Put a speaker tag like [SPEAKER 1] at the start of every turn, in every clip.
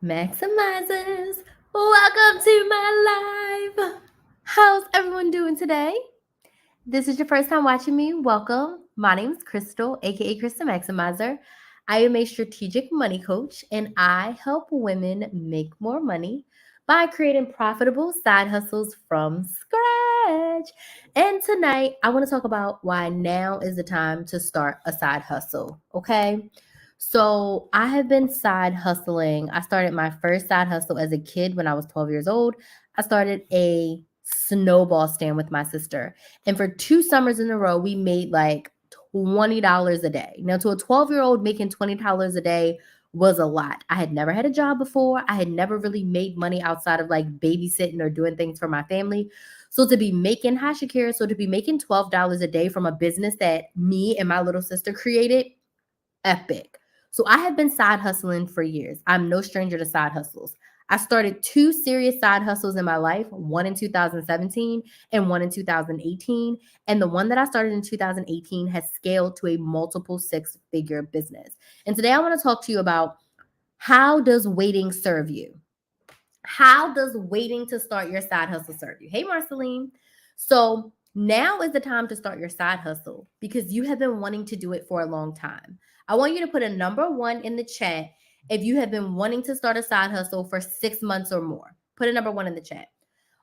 [SPEAKER 1] Maximizers, welcome to my live. How's everyone doing today? This is your first time watching me. Welcome. My name is Crystal, aka Krys Maximizer. I am a strategic money coach and I help women make more money by creating profitable side hustles from scratch. And tonight, I want to talk about why now is the time to start a side hustle. Okay. So I have been side hustling. I started my first side hustle as a kid when I was 12 years old. I started a snowball stand with my sister. And for 2 summers in a row, we made like $20 a day. Now, to a 12-year-old, making $20 a day was a lot. I had never had a job before. I had never really made money outside of like babysitting or doing things for my family. So to be making, hi Shakira, so to be making $12 a day from a business that me and my little sister created, epic. So I have been side hustling for years. I'm no stranger to side hustles. I started 2 serious side hustles in my life, one in 2017 and one in 2018. And the one that I started in 2018 has scaled to a multiple six-figure business. And today I want to talk to you about, how does waiting serve you? How does waiting to start your side hustle serve you? Hey, Marceline. So now is the time to start your side hustle because you have been wanting to do it for a long time. I want you to put a number 1 in the chat if you have been wanting to start a side hustle for 6 months or more. Put a number 1 in the chat.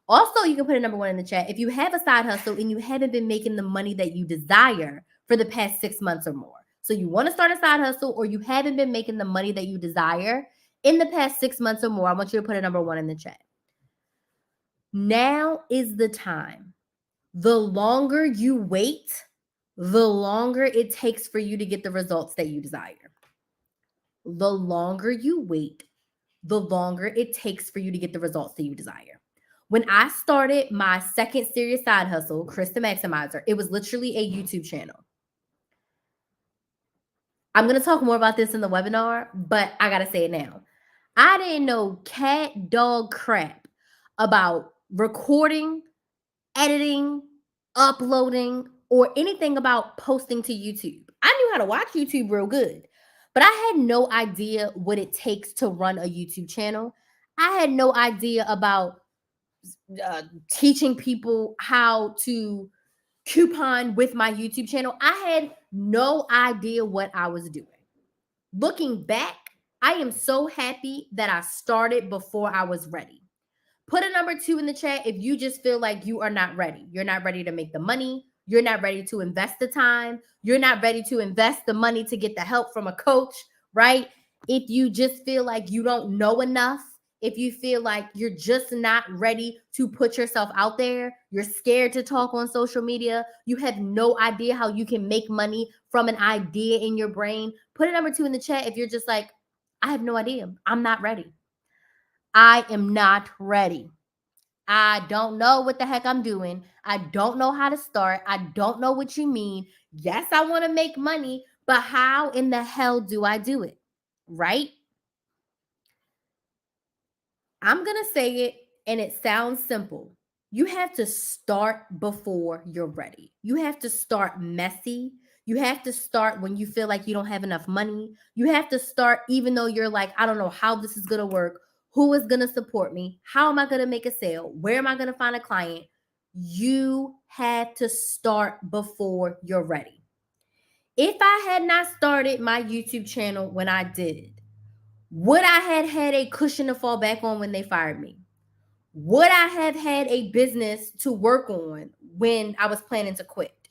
[SPEAKER 1] Also, you can put a number 1 in the chat if you have a side hustle and you haven't been making the money that you desire for the past 6 months or more. So you want to start a side hustle or you haven't been making the money that you desire in the past 6 months or more. I want you to put a number 1 in the chat. Now is the time. The longer you wait, the longer it takes for you to get the results that you desire. The longer you wait, the longer it takes for you to get the results that you desire. When I started my second serious side hustle, Krys the Maximizer, it was literally a YouTube channel. I'm going to talk more about this in the webinar, but I got to say it now. I didn't know cat dog crap about recording, editing, uploading, or anything about posting to YouTube. I knew how to watch YouTube real good, but I had no idea what it takes to run a YouTube channel. I had no idea about teaching people how to coupon with my YouTube channel. I had no idea what I was doing. Looking back, I am so happy that I started before I was ready. Put a number 2 in the chat if you just feel like you are not ready. You're not ready to make the money. You're not ready to invest the time. You're not ready to invest the money to get the help from a coach, right? If you just feel like you don't know enough, if you feel like you're just not ready to put yourself out there, you're scared to talk on social media, you have no idea how you can make money from an idea in your brain, put a number 2 in the chat if you're just like, I have no idea. I'm not ready. I am not ready. I don't know what the heck I'm doing. I don't know how to start. I don't know what you mean. Yes, I want to make money, but how in the hell do I do it? Right? I'm going to say it and it sounds simple. You have to start before you're ready. You have to start messy. You have to start when you feel like you don't have enough money. You have to start even though you're like, I don't know how this is going to work. Who is going to support me? How am I going to make a sale? Where am I going to find a client? You have to start before you're ready. If I had not started my YouTube channel when I did, would I have had a cushion to fall back on when they fired me? Would I have had a business to work on when I was planning to quit?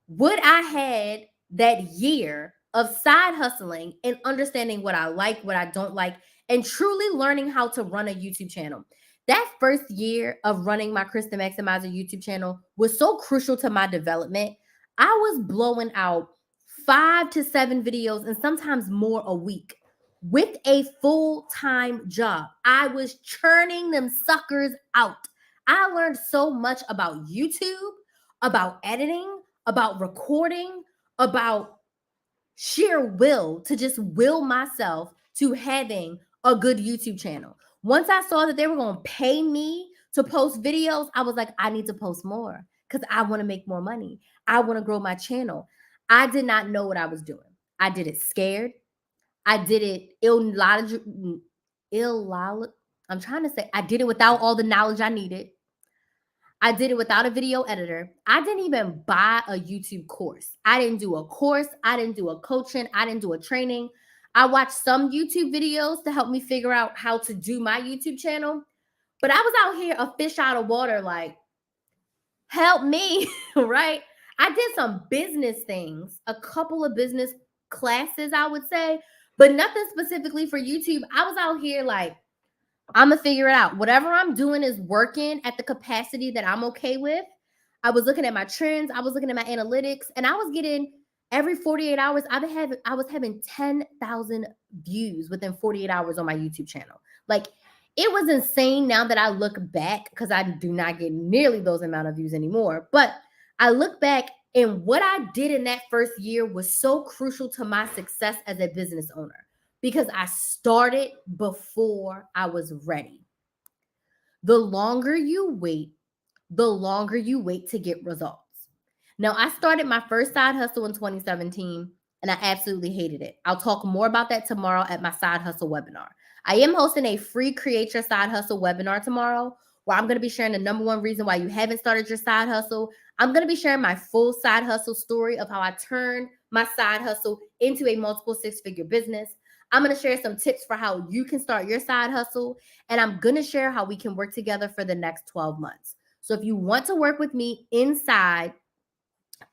[SPEAKER 1] Would I had that year of side hustling and understanding what I like, what I don't like, and truly learning how to run a YouTube channel? That first year of running my Krys the Maximizer YouTube channel was so crucial to my development. I was blowing out 5 to 7 videos and sometimes more a week with a full-time job. I was churning them suckers out. I learned so much about YouTube, about editing, about recording, about sheer will to just will myself to having a good YouTube channel. Once I saw that they were going to pay me to post videos, I was like, I need to post more because I want to make more money. I want to grow my channel. I did not know what I was doing. I did it scared. I did it I'm trying to say I did it without all the knowledge I needed. I did it without a video editor. I didn't even buy a YouTube course. I didn't do a course. I didn't do a coaching. I didn't do a training. I watched some YouTube videos to help me figure out how to do my YouTube channel. But I was out here a fish out of water, like, help me, right? I did some business things, a couple of business classes, I would say, but nothing specifically for YouTube. I was out here like, I'm gonna figure it out. Whatever I'm doing is working at the capacity that I'm okay with. I was looking at my trends, I was looking at my analytics, and I was getting every 48 hours. I was having 10,000 views within 48 hours on my YouTube channel. Like, it was insane now that I look back, because I do not get nearly those amount of views anymore. But I look back, and what I did in that first year was so crucial to my success as a business owner, because I started before I was ready. The longer you wait to get results. Now, I started my first side hustle in 2017, and I absolutely hated it. I'll talk more about that tomorrow at my side hustle webinar. I am hosting a free Create Your Side Hustle webinar tomorrow, where I'm going to be sharing the number one reason why you haven't started your side hustle. I'm going to be sharing my full side hustle story of how I turned my side hustle into a multiple six-figure business. I'm going to share some tips for how you can start your side hustle, and I'm going to share how we can work together for the next 12 months. So if you want to work with me inside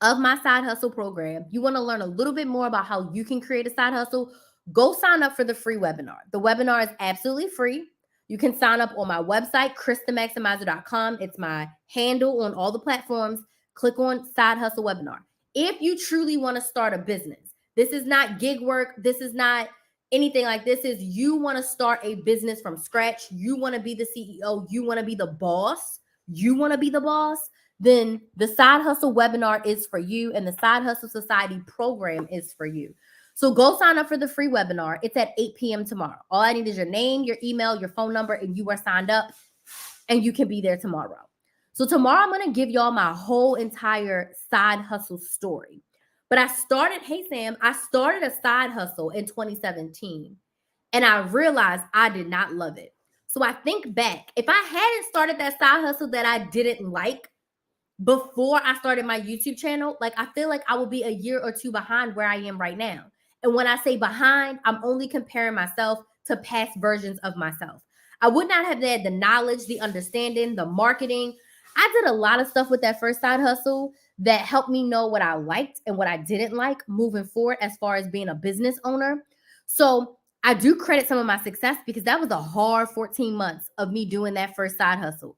[SPEAKER 1] of my side hustle program, you want to learn a little bit more about how you can create a side hustle, go sign up for the free webinar. The webinar is absolutely free. You can sign up on my website, krysthemaximizer.com. It's my handle on all the platforms. Click on Side Hustle Webinar. If you truly want to start a business, this is not gig work. This is not anything like this. Is you want to start a business from scratch. You want to be the CEO. You want to be the boss. Then the Side Hustle webinar is for you, and the Side Hustle Society program is for you. So go sign up for the free webinar. It's at 8 p.m. tomorrow. All I need is your name, your email, your phone number, and you are signed up, and you can be there tomorrow. So tomorrow I'm going to give y'all my whole entire side hustle story. But I started a side hustle in 2017, and I realized I did not love it. So I think back, if I hadn't started that side hustle that I didn't like before I started my YouTube channel, like, I feel like I will be a year or two behind where I am right now. And when I say behind, I'm only comparing myself to past versions of myself. I would not have had the knowledge, the understanding, the marketing. I did a lot of stuff with that first side hustle that helped me know what I liked and what I didn't like moving forward as far as being a business owner. So I do credit some of my success, because that was a hard 14 months of me doing that first side hustle.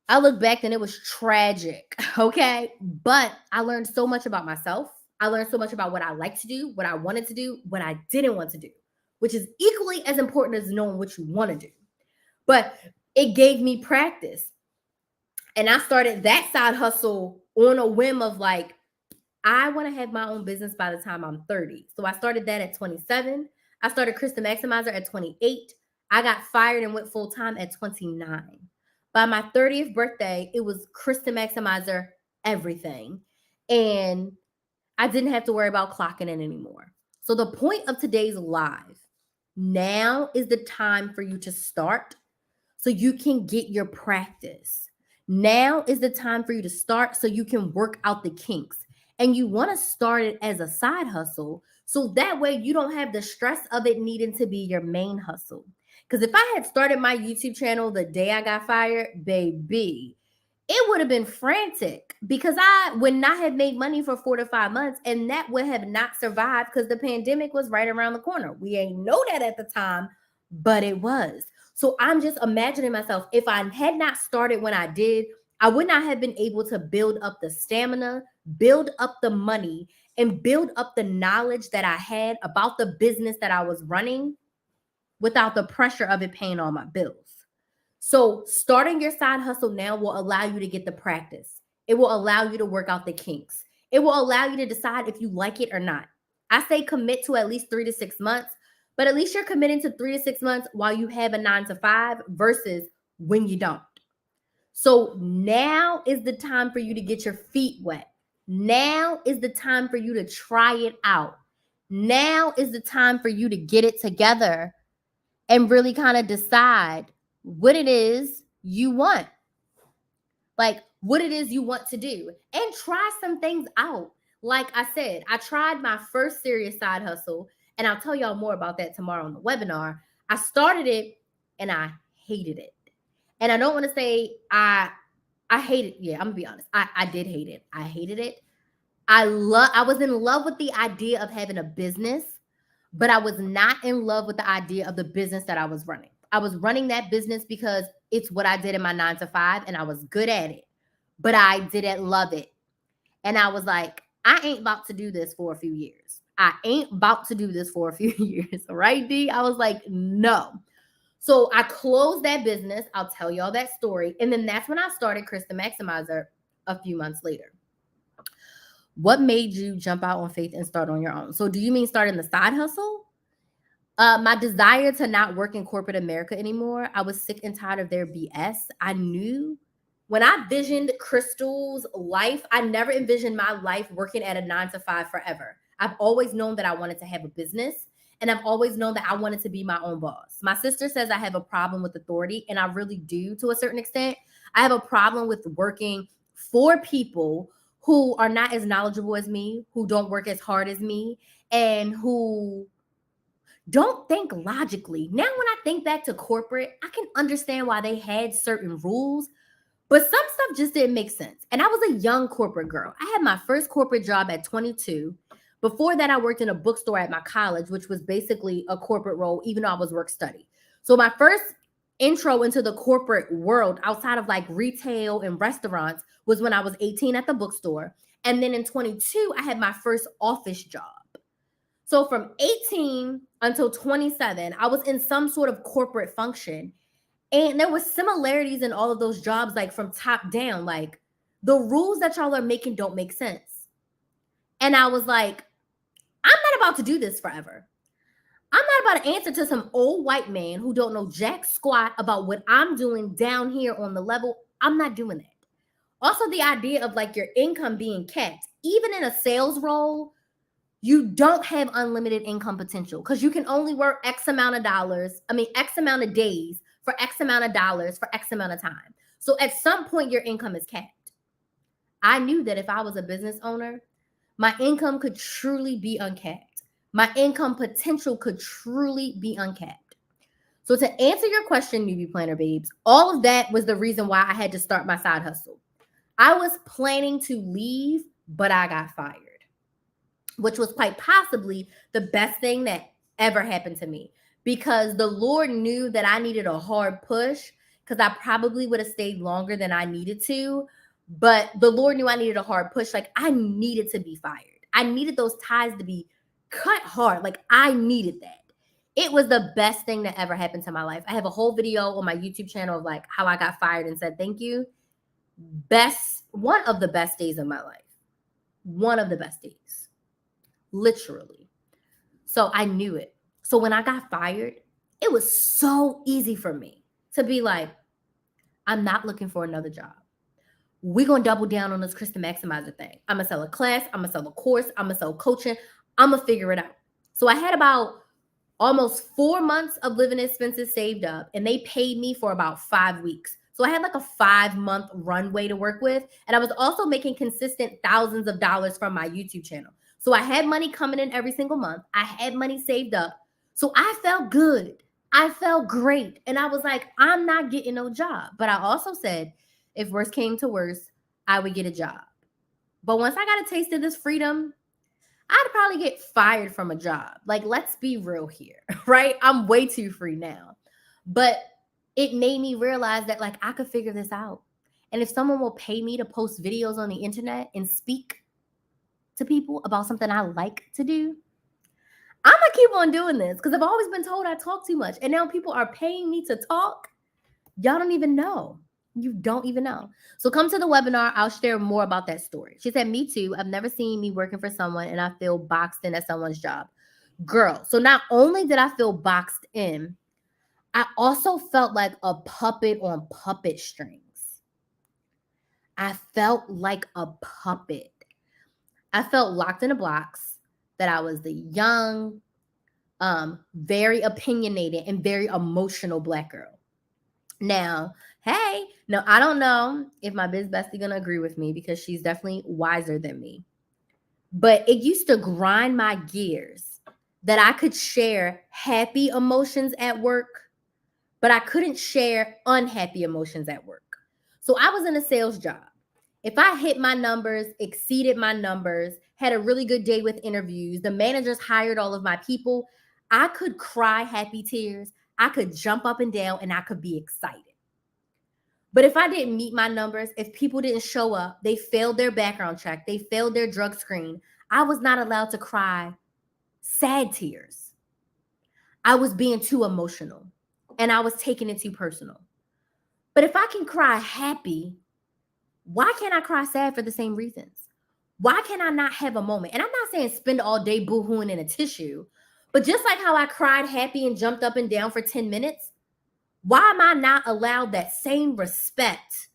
[SPEAKER 1] I look back and it was tragic, okay? But I learned so much about myself. I learned so much about what I like to do, what I wanted to do, what I didn't want to do, which is equally as important as knowing what you want to do. But it gave me practice. And I started that side hustle on a whim of like, I want to have my own business by the time I'm 30. So I started that at 27. I started Krys the Maximizer at 28. I got fired and went full time at 29. By my 30th birthday, it was Krys the Maximizer everything. And I didn't have to worry about clocking in anymore. So the point of today's live, now is the time for you to start so you can get your practice. Now is the time for you to start so you can work out the kinks. And you want to start it as a side hustle, so that way you don't have the stress of it needing to be your main hustle. Because if I had started my YouTube channel the day I got fired, baby, it would have been frantic, because I would not have made money for 4 to 5 months, and that would have not survived, because the pandemic was right around the corner. We ain't know that at the time, but it was. So I'm just imagining myself, if I had not started when I did, I would not have been able to build up the stamina, build up the money, and build up the knowledge that I had about the business that I was running without the pressure of it paying all my bills. So starting your side hustle now will allow you to get the practice. It will allow you to work out the kinks. It will allow you to decide if you like it or not. I say commit to at least 3 to 6 months, but at least you're committing to 3 to 6 months while you have a 9 to 5 versus when you don't. So now is the time for you to get your feet wet. Now is the time for you to try it out. Now is the time for you to get it together and really kind of decide what it is you want. Like what it is you want to do, and try some things out. Like I said, I tried my first serious side hustle, and I'll tell y'all more about that tomorrow on the webinar. I started it and I hated it. And I don't want to say I hated, yeah, I'm gonna be honest. I did hate it. I hated it. I was in love with the idea of having a business, but I was not in love with the idea of the business that I was running. I was running that business because it's what I did in my 9 to 5 and I was good at it, but I didn't love it. And I was like, I ain't about to do this for a few years. I ain't about to do this for a few years. Right, D? I was like, no. So I closed that business. I'll tell y'all that story. And then that's when I started Krys the Maximizer a few months later. What made you jump out on faith and start on your own? So do you mean starting the side hustle? My desire to not work in corporate America anymore. I was sick and tired of their BS. I knew when I visioned Crystal's life, I never envisioned my life working at a 9 to 5 forever. I've always known that I wanted to have a business, and I've always known that I wanted to be my own boss. My sister says I have a problem with authority, and I really do to a certain extent. I have a problem with working for people who are not as knowledgeable as me, who don't work as hard as me, and who don't think logically. Now, when I think back to corporate, I can understand why they had certain rules, but some stuff just didn't make sense. And I was a young corporate girl. I had my first corporate job at 22. Before that, I worked in a bookstore at my college, which was basically a corporate role, even though I was work study. So my first intro into the corporate world outside of like retail and restaurants was when I was 18 at the bookstore. And then in 22, I had my first office job. So from 18 until 27, I was in some sort of corporate function. And there was similarities in all of those jobs, like from top down. Like the rules that y'all are making don't make sense. And I was like, I'm not about to do this forever. I'm not about to answer to some old white man who don't know jack squat about what I'm doing down here on the level. I'm not doing that. Also, the idea of like your income being capped, even in a sales role, you don't have unlimited income potential because you can only work X amount of dollars. X amount of days for X amount of dollars for X amount of time. So at some point, your income is capped. I knew that if I was a business owner, my income could truly be uncapped. My income potential could truly be uncapped. So to answer your question, newbie planner babes, all of that was the reason why I had to start my side hustle. I was planning to leave, but I got fired, which was quite possibly the best thing that ever happened to me, because the Lord knew that I needed a hard push, because I probably would have stayed longer than I needed to. But the Lord knew I needed a hard push. Like I needed to be fired. I needed those ties to be cut hard. Like I needed that. It was the best thing that ever happened to my life. I have a whole video on my YouTube channel of like how I got fired and said thank you. One of the best days of my life. One of the best days. Literally. So I knew it. So when I got fired, it was so easy for me to be like, I'm not looking for another job. We're going to double down on this Krys the Maximizer thing. I'm going to sell a class. I'm going to sell a course. I'm going to sell coaching. I'm going to figure it out. So I had about almost 4 months of living expenses saved up, and they paid me for about 5 weeks. So I had like a 5-month runway to work with. And I was also making consistent thousands of dollars from my YouTube channel. So I had money coming in every single month. I had money saved up. So I felt good. I felt great. And I was like, I'm not getting no job. But I also said, if worse came to worse, I would get a job. But once I got a taste of this freedom, I'd probably get fired from a job. Like, let's be real here, right? I'm way too free now. But it made me realize that like I could figure this out. And if someone will pay me to post videos on the internet and speak to people about something I like to do, I'm gonna keep on doing this because I've always been told I talk too much. And now people are paying me to talk. Y'all don't even know. You don't even know. So come to the webinar. I'll share more about that story. She said, me too. I've never seen me working for someone and I feel boxed in at someone's job. Girl, so not only did I feel boxed in, I also felt like a puppet on puppet strings. I felt like a puppet. I felt locked in a box, that I was the young, very opinionated and very emotional Black girl. Now, hey, no, I don't know if my biz bestie gonna agree with me because she's definitely wiser than me. But it used to grind my gears that I could share happy emotions at work, but I couldn't share unhappy emotions at work. So I was in a sales job. If I hit my numbers, exceeded my numbers, had a really good day with interviews, the managers hired all of my people, I could cry happy tears. I could jump up and down and I could be excited. But if I didn't meet my numbers, if people didn't show up, they failed their background check, they failed their drug screen, I was not allowed to cry sad tears. I was being too emotional and I was taking it too personal. But if I can cry happy, why can't I cry sad for the same reasons? Why can I not have a moment? And I'm not saying spend all day boohooing in a tissue, but just like how I cried happy and jumped up and down for 10 minutes, why am I not allowed that same respect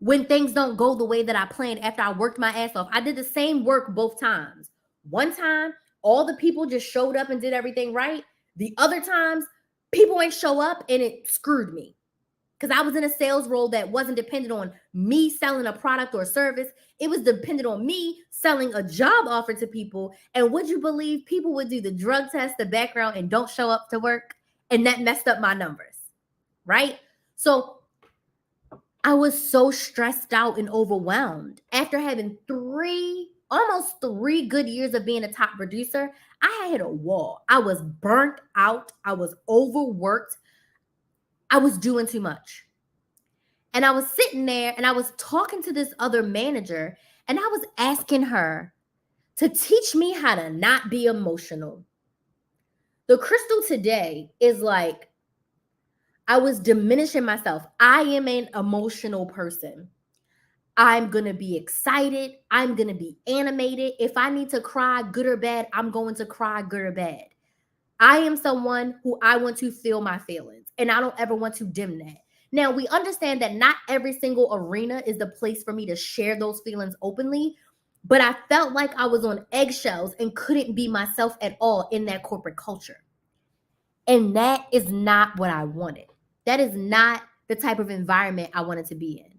[SPEAKER 1] when things don't go the way that I planned after I worked my ass off? I did the same work both times. One time, all the people just showed up and did everything right. The other times, people ain't show up and it screwed me. Because I was in a sales role that wasn't dependent on me selling a product or a service. It was dependent on me selling a job offer to people. And would you believe people would do the drug test, the background, and don't show up to work? And that messed up my numbers, right? So I was so stressed out and overwhelmed. After having almost 3 good years of being a top producer, I had hit a wall. I was burnt out. I was overworked. I was doing too much. And I was sitting there and I was talking to this other manager and I was asking her to teach me how to not be emotional. The Crystal today is like, I was diminishing myself. I am an emotional person. I'm going to be excited. I'm going to be animated. If I need to cry, good or bad, I'm going to cry, good or bad. I am someone who I want to feel my feelings, and I don't ever want to dim that. Now, we understand that not every single arena is the place for me to share those feelings openly, but I felt like I was on eggshells and couldn't be myself at all in that corporate culture. And that is not what I wanted. That is not the type of environment I wanted to be in.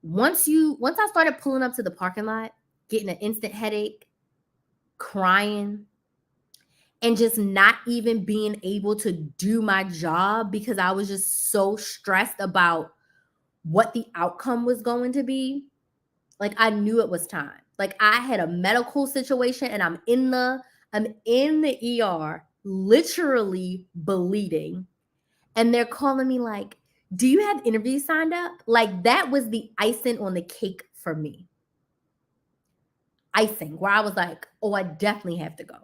[SPEAKER 1] Once I started pulling up to the parking lot, getting an instant headache, crying, and just not even being able to do my job because I was just so stressed about what the outcome was going to be, like I knew it was time. Like I had a medical situation and I'm in the ER literally bleeding. And they're calling me like, do you have interviews signed up? Like that was the icing on the cake for me. Icing, where I was like, oh, I definitely have to go.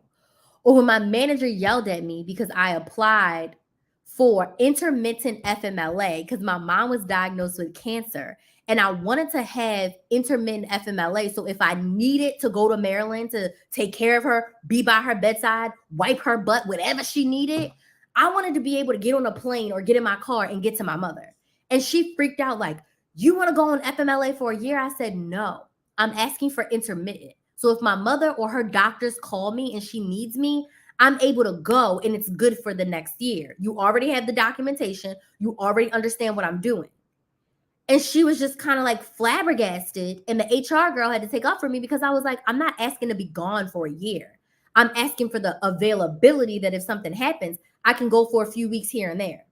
[SPEAKER 1] Or when my manager yelled at me because I applied for intermittent FMLA because my mom was diagnosed with cancer and I wanted to have intermittent FMLA. So if I needed to go to Maryland to take care of her, be by her bedside, wipe her butt, whatever she needed, I wanted to be able to get on a plane or get in my car and get to my mother. And she freaked out like, you want to go on FMLA for a year? I said, no, I'm asking for intermittent. So if my mother or her doctors call me and she needs me, I'm able to go and it's good for the next year. You already have the documentation. You already understand what I'm doing. And she was just kind of like flabbergasted. And the HR girl had to take off for me because I was like, I'm not asking to be gone for a year. I'm asking for the availability that if something happens, I can go for a few weeks here and there.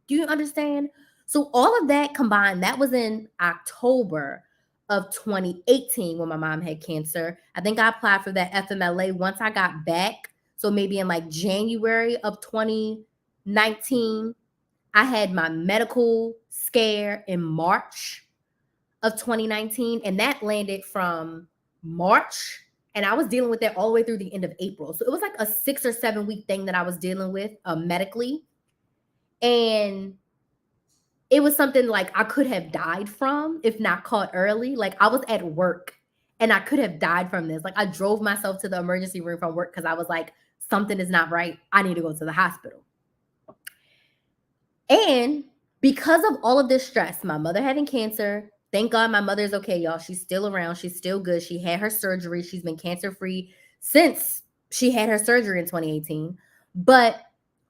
[SPEAKER 1] Do you understand? So all of that combined, that was in October of 2018 when my mom had cancer. I think I applied for that FMLA once I got back. So maybe in like January of 2019, I had my medical scare in March of 2019. And that landed from March. And I was dealing with that all the way through the end of April. So it was like a 6 or 7 week thing that I was dealing with medically. And it was something like I could have died from if not caught early. Like I was at work and I could have died from this. Like I drove myself to the emergency room from work because I was like, something is not right. I need to go to the hospital. And because of all of this stress, my mother having cancer, thank God my mother's okay, y'all. She's still around. She's still good. She had her surgery. She's been cancer-free since she had her surgery in 2018. But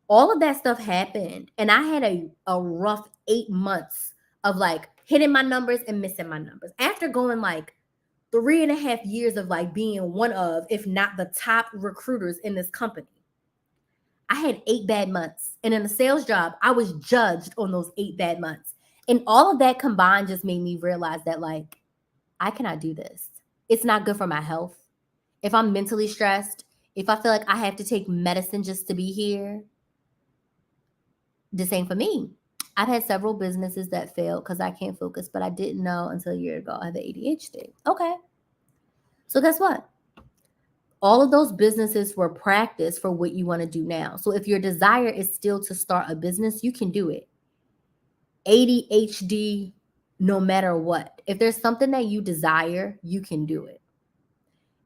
[SPEAKER 1] all of that stuff happened, and I had a rough 8 months of like hitting my numbers and missing my numbers. After going like 3.5 years of like being one of, if not the top recruiters in this company, I had 8 bad months. And in a sales job, I was judged on those 8 bad months. And all of that combined just made me realize that like, I cannot do this. It's not good for my health. If I'm mentally stressed, if I feel like I have to take medicine just to be here, this ain't for me. I've had several businesses that failed because I can't focus, but I didn't know until a year ago I have ADHD. Okay. So guess what? All of those businesses were practice for what you want to do now. So if your desire is still to start a business, you can do it. ADHD, no matter what. If there's something that you desire, you can do it.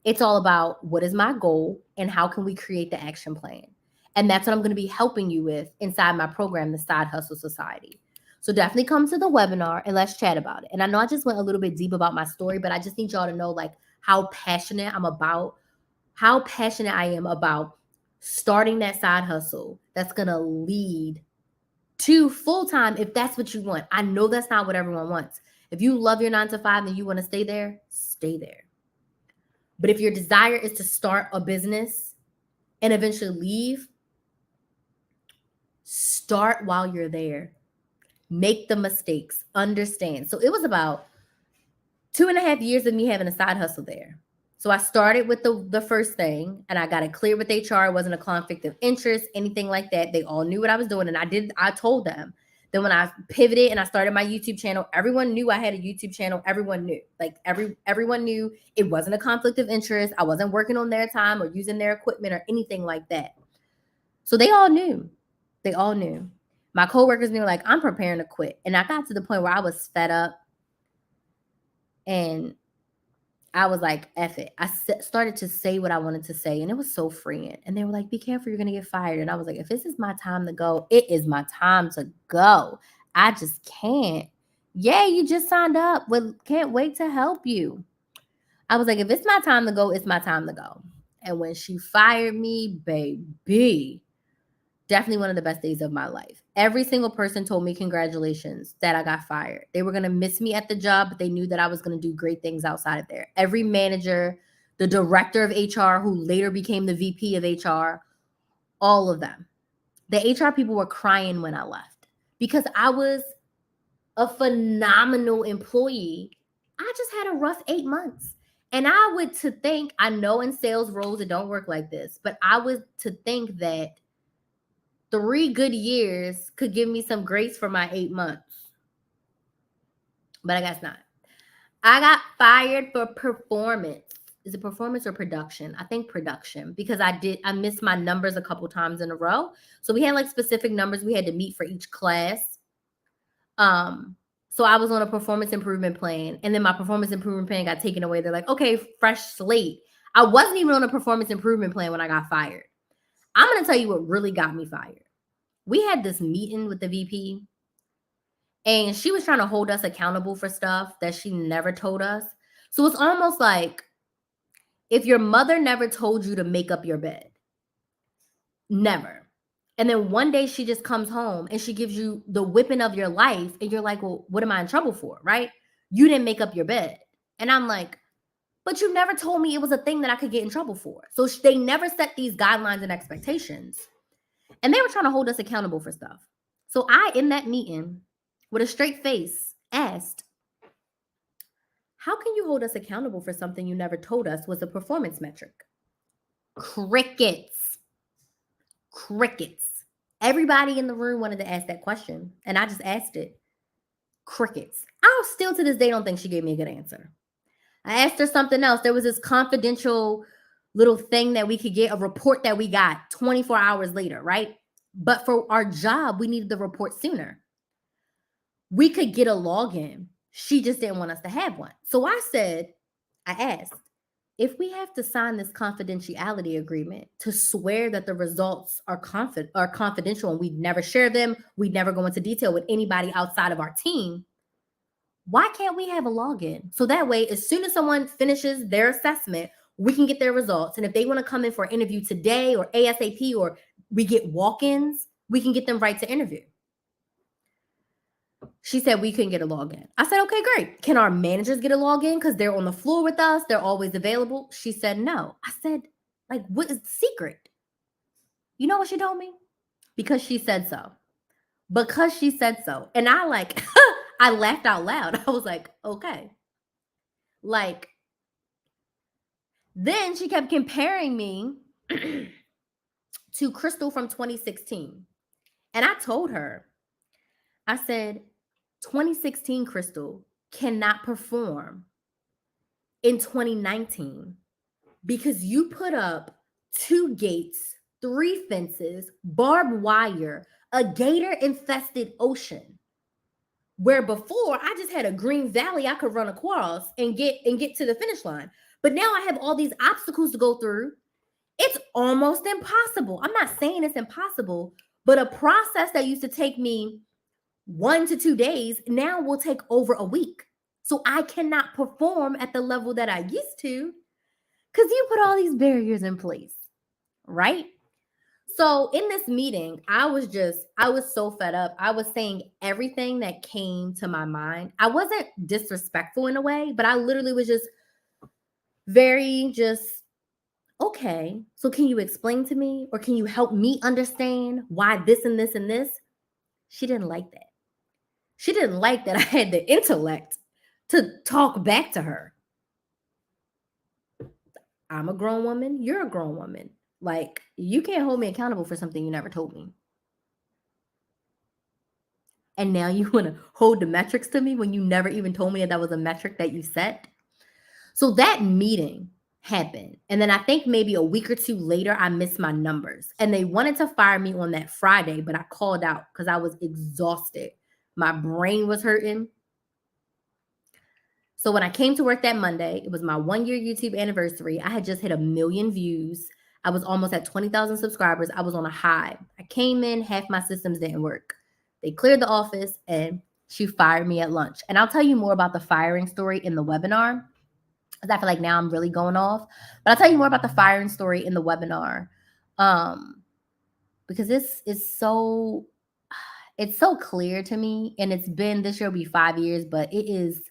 [SPEAKER 1] It's all about what is my goal and how can we create the action plan. And that's what I'm going to be helping you with inside my program, the Side Hustle Society. So definitely come to the webinar and let's chat about it. And I know I just went a little bit deep about my story, but I just need y'all to know like how passionate I am about starting that side hustle that's going to lead to full-time if that's what you want. I know that's not what everyone wants. If you love your 9 to 5 and you want to stay there, stay there. But if your desire is to start a business and eventually leave, start while you're there. Make the mistakes, understand. So it was about 2.5 years of me having a side hustle there. So I started with the first thing and I got it clear with HR. It wasn't a conflict of interest, anything like that. They all knew what I was doing and I told them. Then when I pivoted and I started my YouTube channel, everyone knew I had a YouTube channel. Everyone knew. Like everyone knew it wasn't a conflict of interest. I wasn't working on their time or using their equipment or anything like that. So they all knew. They all knew. My coworkers knew like I'm preparing to quit. And I got to the point where I was fed up and I was like, F it. I started to say what I wanted to say, and it was so freeing. And they were like, be careful, you're going to get fired. And I was like, if this is my time to go, it is my time to go. I just can't. Yeah, you just signed up. Well, can't wait to help you. I was like, if it's my time to go, it's my time to go. And when she fired me, baby, definitely one of the best days of my life. Every single person told me congratulations that I got fired. They were going to miss me at the job, but they knew that I was going to do great things outside of there. Every manager, the director of HR, who later became the VP of HR, all of them. The HR people were crying when I left because I was a phenomenal employee. I just had a rough 8 months. And I would to think, I know in sales roles it don't work like this, but I would to think that 3 good years could give me some grace for my 8 months. But I guess not. I got fired for performance. Is it performance or production? I think production because I missed my numbers a couple times in a row. So we had like specific numbers we had to meet for each class. So I was on a performance improvement plan and then my performance improvement plan got taken away. They're like, okay, fresh slate. I wasn't even on a performance improvement plan when I got fired. I'm going to tell you what really got me fired. We had this meeting with the VP and she was trying to hold us accountable for stuff that she never told us. So it's almost like if your mother never told you to make up your bed, never. And then one day she just comes home and she gives you the whipping of your life and you're like, well, what am I in trouble for, right? You didn't make up your bed. And I'm like, but you never told me it was a thing that I could get in trouble for. So they never set these guidelines and expectations. And they were trying to hold us accountable for stuff. So I, in that meeting, with a straight face, asked, how can you hold us accountable for something you never told us was a performance metric? Crickets. Crickets. Everybody in the room wanted to ask that question, and I just asked it. Crickets. I still to this day don't think she gave me a good answer. I asked her something else. There was this confidential little thing that we could get, a report that we got 24 hours later, right? But for our job, we needed the report sooner. We could get a login. She just didn't want us to have one. So I asked, if we have to sign this confidentiality agreement to swear that the results are confidential and we'd never share them, we'd never go into detail with anybody outside of our team, why can't we have a login? So that way, as soon as someone finishes their assessment, we can get their results. And if they want to come in for an interview today or ASAP or we get walk-ins, we can get them right to interview. She said we couldn't get a login. I said, okay, great. Can our managers get a login? Because they're on the floor with us. They're always available. She said no. I said, like, what is the secret? You know what she told me? Because she said so. Because she said so. And I like, I laughed out loud. I was like, okay. Like, then she kept comparing me to Crystal from 2016. And I told her, I said, 2016 Crystal cannot perform in 2019 because you put up 2 gates, 3 fences, barbed wire, a gator infested ocean, where before I just had a green valley I could run across and get to the finish line. But now I have all these obstacles to go through. It's almost impossible. I'm not saying it's impossible, but a process that used to take me 1 to 2 days now will take over a week. So I cannot perform at the level that I used to because you put all these barriers in place, right? So in this meeting, I was so fed up. I was saying everything that came to my mind. I wasn't disrespectful in a way, but I literally was just okay, so can you explain to me, or can you help me understand why this and this and this? She didn't like that. She didn't like that I had the intellect to talk back to her. I'm a grown woman. You're a grown woman. Like, you can't hold me accountable for something you never told me. And now you want to hold the metrics to me when you never even told me that was a metric that you set. So that meeting happened. And then I think maybe a week or 2 later, I missed my numbers. And they wanted to fire me on that Friday, but I called out because I was exhausted. My brain was hurting. So when I came to work that Monday, it was my 1-year YouTube anniversary. I had just hit 1 million views. I was almost at 20,000 subscribers. I was on a high. I came in, half my systems didn't work. They cleared the office and she fired me at lunch. And I'll tell you more about the firing story in the webinar, because I feel like now I'm really going off. But I'll tell you more about the firing story in the webinar, because this is it's so clear to me. And it's been, this year will be 5 years, but it is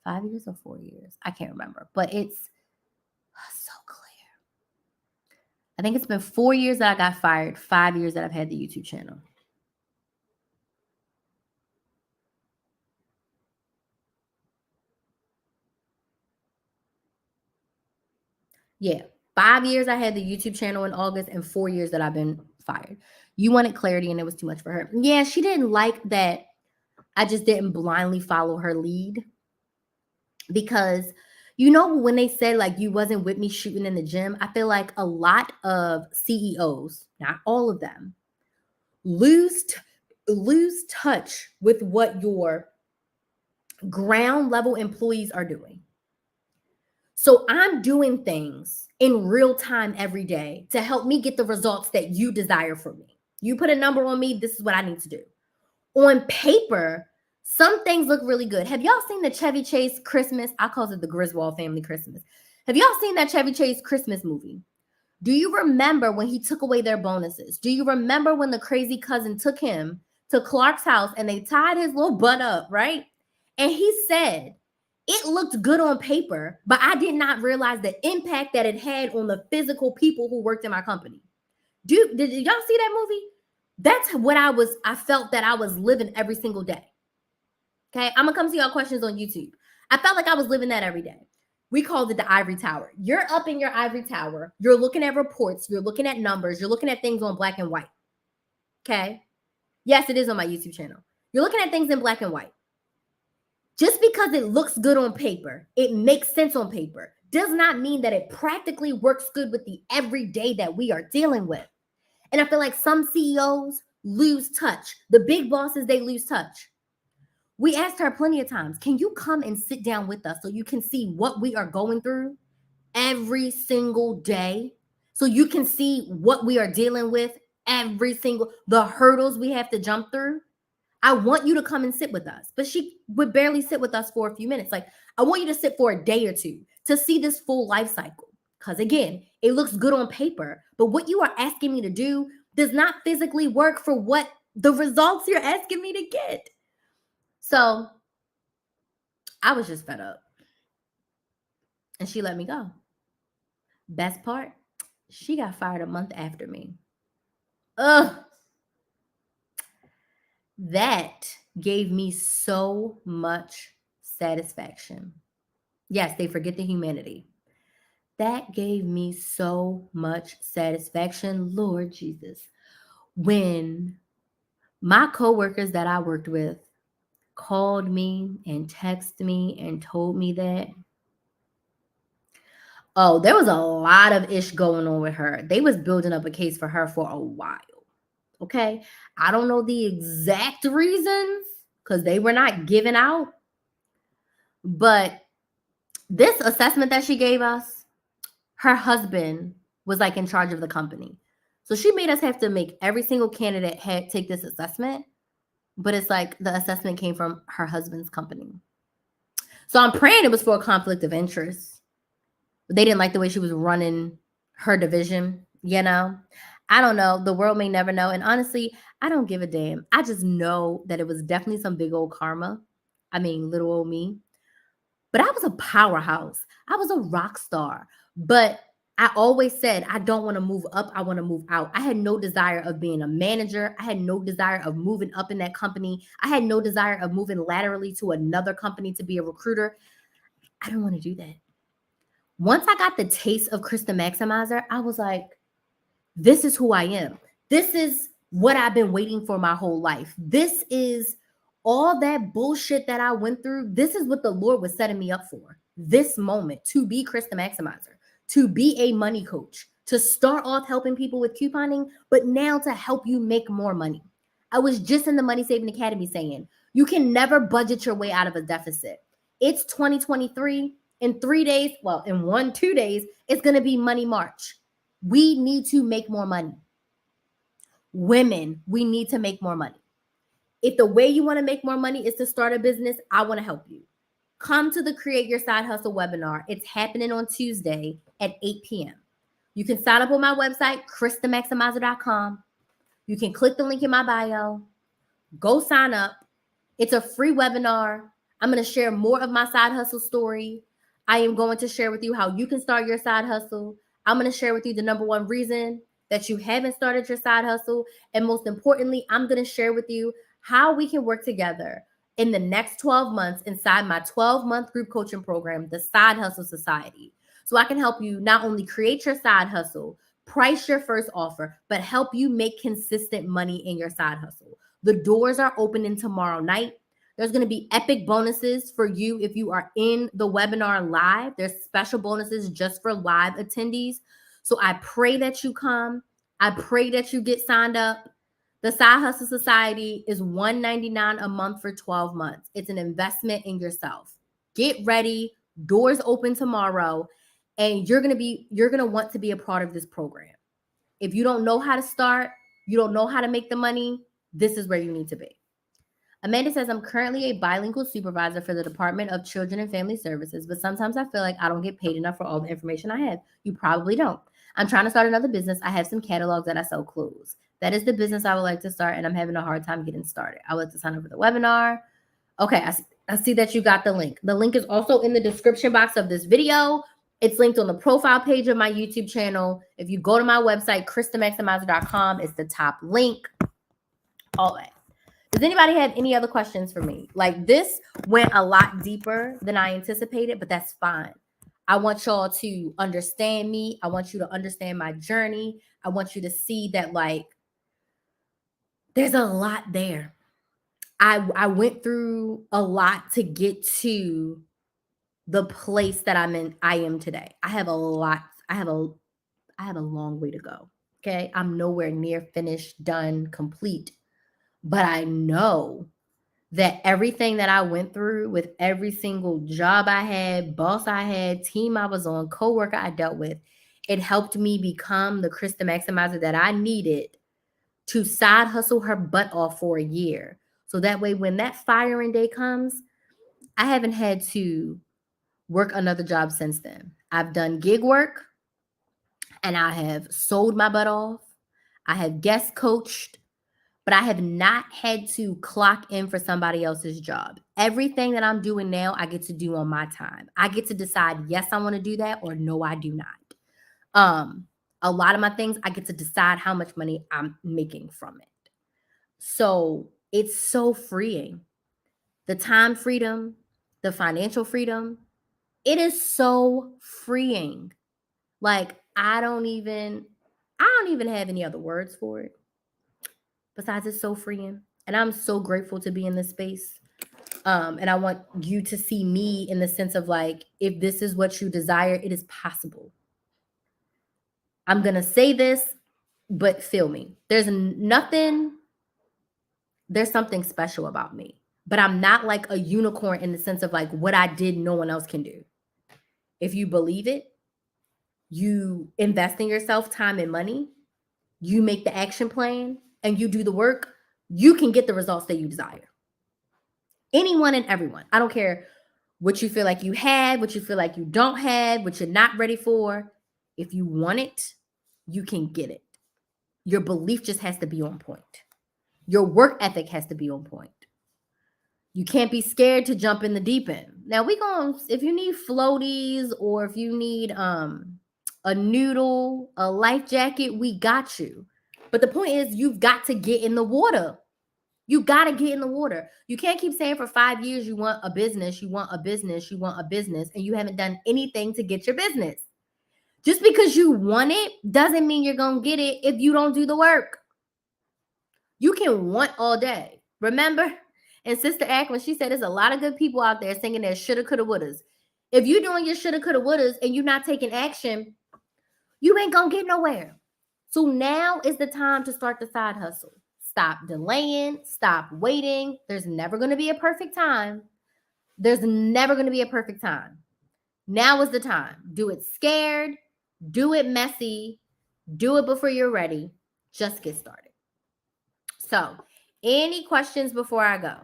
[SPEAKER 1] 5 years or 4 years. I can't remember, but it's so clear. I think it's been 4 years that I got fired, 5 years that I've had the YouTube channel. Yeah, 5 years I had the YouTube channel in August and 4 years that I've been fired. You wanted clarity and it was too much for her. Yeah, she didn't like that I just didn't blindly follow her lead. Because, you know, when they said like you wasn't with me shooting in the gym, I feel like a lot of CEOs, not all of them, lose touch with what your ground level employees are doing. So I'm doing things in real time every day to help me get the results that you desire from me. You put a number on me, this is what I need to do. On paper, some things look really good. Have y'all seen the Chevy Chase Christmas? I call it the Griswold family Christmas. Have y'all seen that Chevy Chase Christmas movie? Do you remember when he took away their bonuses? Do you remember when the crazy cousin took him to Clark's house and they tied his little butt up, right? And he said, it looked good on paper, but I did not realize the impact that it had on the physical people who worked in my company. Did y'all see that movie? That's what I felt that I was living every single day. Okay, I'm gonna come to y'all questions on YouTube. I felt like I was living that every day. We called it the ivory tower. You're up in your ivory tower. You're looking at reports. You're looking at numbers. You're looking at things on black and white. Okay. Yes, it is on my YouTube channel. You're looking at things in black and white. Just because it looks good on paper, it makes sense on paper, does not mean that it practically works good with the everyday that we are dealing with. And I feel like some CEOs lose touch. The big bosses, they lose touch. We asked her plenty of times, can you come and sit down with us so you can see what we are going through every single day? So you can see what we are dealing with the hurdles we have to jump through. I want you to come and sit with us. But she would barely sit with us for a few minutes. Like, I want you to sit for a day or two to see this full life cycle. Because again, it looks good on paper. But what you are asking me to do, does not physically work for what the results you're asking me to get. So I was just fed up. And she let me go. Best part, she got fired a month after me. Ugh. That gave me so much satisfaction. Yes, they forget the humanity. That gave me so much satisfaction, Lord Jesus. When my coworkers that I worked with called me and texted me and told me that, oh, there was a lot of ish going on with her. They was building up a case for her for a while. Okay. I don't know the exact reasons because they were not given out. But this assessment that she gave us, her husband was like in charge of the company. So she made us have to make every single candidate take this assessment. But it's like the assessment came from her husband's company. So I'm praying it was for a conflict of interest. They didn't like the way she was running her division, you know? I don't know. The world may never know. And honestly, I don't give a damn. I just know that it was definitely some big old karma. I mean, little old me. But I was a powerhouse. I was a rock star. But I always said, I don't want to move up. I want to move out. I had no desire of being a manager. I had no desire of moving up in that company. I had no desire of moving laterally to another company to be a recruiter. I don't want to do that. Once I got the taste of Krys the Maximizer, I was like, this is who I am. This is what I've been waiting for my whole life. This is all that bullshit that I went through. This is what the Lord was setting me up for. This moment to be Krys the Maximizer, to be a money coach, to start off helping people with couponing, but now to help you make more money. I was just in the Money Saving Academy saying, you can never budget your way out of a deficit. It's 2023. In 3 days, well, in 2 days, it's going to be Money March. We need to make more money. Women, we need to make more money. If the way you want to make more money is to start a business, I want to help you. Come to the Create Your Side Hustle webinar. It's happening on Tuesday at 8 p.m. You can sign up on my website, krysthemaximizer.com. You can click the link in my bio. Go sign up. It's a free webinar. I'm going to share more of my side hustle story. I am going to share with you how you can start your side hustle. I'm going to share with you the number one reason that you haven't started your side hustle. And most importantly, I'm going to share with you how we can work together in the next 12 months inside my 12-month group coaching program, the Side Hustle Society. So I can help you not only create your side hustle, price your first offer, but help you make consistent money in your side hustle. The doors are opening tomorrow night. There's going to be epic bonuses for you if you are in the webinar live. There's special bonuses just for live attendees. So I pray that you come. I pray that you get signed up. The Side Hustle Society is $199 a month for 12 months. It's an investment in yourself. Get ready. Doors open tomorrow. And you're going to want to be a part of this program. If you don't know how to start, you don't know how to make the money, this is where you need to be. Amanda says, I'm currently a bilingual supervisor for the Department of Children and Family Services, but sometimes I feel like I don't get paid enough for all the information I have. You probably don't. I'm trying to start another business. I have some catalogs that I sell clothes. That is the business I would like to start, and I'm having a hard time getting started. I would like to sign up for the webinar. Okay, I see that you got the link. The link is also in the description box of this video. It's linked on the profile page of my YouTube channel. If you go to my website, krysthemaximizer.com, it's the top link. All that. Does anybody have any other questions for me? Like, this went a lot deeper than I anticipated, but that's fine. I want y'all to understand me. I want you to understand my journey. I want you to see that, like, there's a lot there. I went through a lot to get to the place that I am today. I have a long way to go. Okay. I'm nowhere near finished, done, complete. But I know that everything that I went through with every single job I had, boss I had, team I was on, coworker I dealt with, it helped me become the Krys the Maximizer that I needed to side hustle her butt off for a year. So that way, when that firing day comes, I haven't had to work another job since then. I've done gig work and I have sold my butt off. I have guest coached, but I have not had to clock in for somebody else's job. Everything that I'm doing now, I get to do on my time. I get to decide, yes, I want to do that, or no, I do not. A lot of my things, I get to decide how much money I'm making from it. So it's so freeing. The time freedom, the financial freedom, it is so freeing. Like I don't even have any other words for it. Besides, it's so freeing. And I'm so grateful to be in this space. And I want you to see me in the sense of like, if this is what you desire, it is possible. I'm going to say this, but feel me. There's something special about me, but I'm not like a unicorn in the sense of like what I did, no one else can do. If you believe it, you invest in yourself, time and money, you make the action plan and you do the work, you can get the results that you desire. Anyone and everyone. I don't care what you feel like you have, what you feel like you don't have, what you're not ready for. If you want it, you can get it. Your belief just has to be on point. Your work ethic has to be on point. You can't be scared to jump in the deep end. Now if you need floaties or if you need a noodle, a life jacket, we got you. But the point is you've got to get in the water. You got to get in the water. You can't keep saying for 5 years you want a business, you want a business, you want a business, and you haven't done anything to get your business. Just because you want it doesn't mean you're going to get it if you don't do the work. You can want all day. Remember? And Sister Act, when she said there's a lot of good people out there singing their shoulda, coulda, wouldas. If you're doing your shoulda, coulda, wouldas and you're not taking action, you ain't going to get nowhere. So now is the time to start the side hustle. Stop delaying. Stop waiting. There's never going to be a perfect time. There's never going to be a perfect time. Now is the time. Do it scared. Do it messy. Do it before you're ready. Just get started. So, any questions before I go?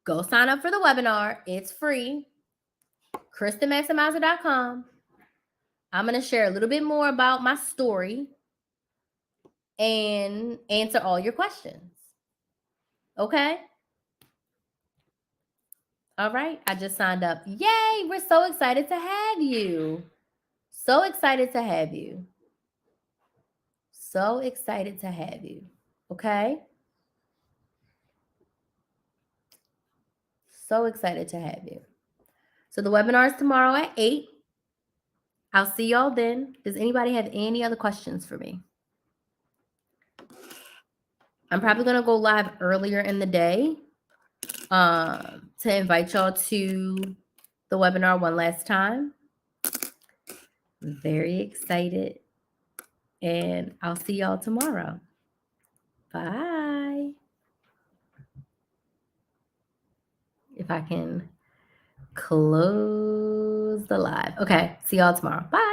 [SPEAKER 1] Go sign up for the webinar. It's free. KrysTheMaximizer.com. I'm going to share a little bit more about my story and answer all your questions. Okay? All right. I just signed up. Yay! We're so excited to have you. So excited to have you. So excited to have you. Okay? So excited to have you. So the webinar is tomorrow at 8. I'll see y'all then. Does anybody have any other questions for me? I'm probably going to go live earlier in the day to invite y'all to the webinar one last time. Very excited. And I'll see y'all tomorrow. Bye. If I can close the live. Okay. See y'all tomorrow. Bye.